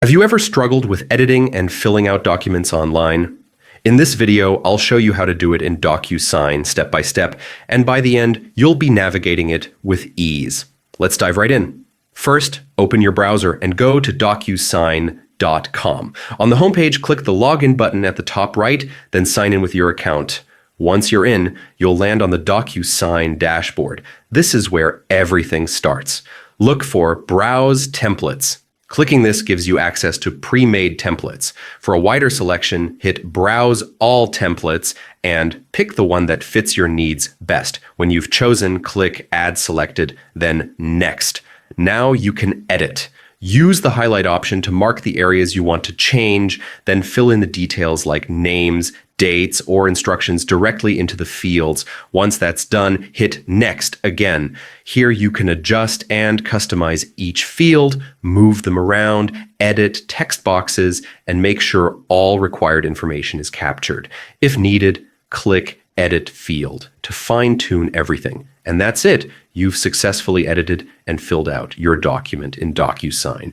Have you ever struggled with editing and filling out documents online? In this video, I'll show you how to do it in Docusign step by step, and by the end, you'll be navigating it with ease. Let's dive right in. First, open your browser and go to docusign.com. On the homepage, click the login button at the top right, then sign in with your account. Once you're in, you'll land on the Docusign dashboard. This is where everything starts. Look for Browse Templates. Clicking this gives you access to pre-made templates. For a wider selection, hit Browse All Templates and pick the one that fits your needs best. When you've chosen, click Add Selected, then Next. Now you can edit. Use the highlight option to mark the areas you want to change, then fill in the details like names, dates, or instructions directly into the fields. Once that's done, hit Next again. Here you can adjust and customize each field, move them around, edit text boxes, and make sure all required information is captured. If needed, click Edit Field to fine-tune everything. And that's it. You've successfully edited and filled out your document in Docusign.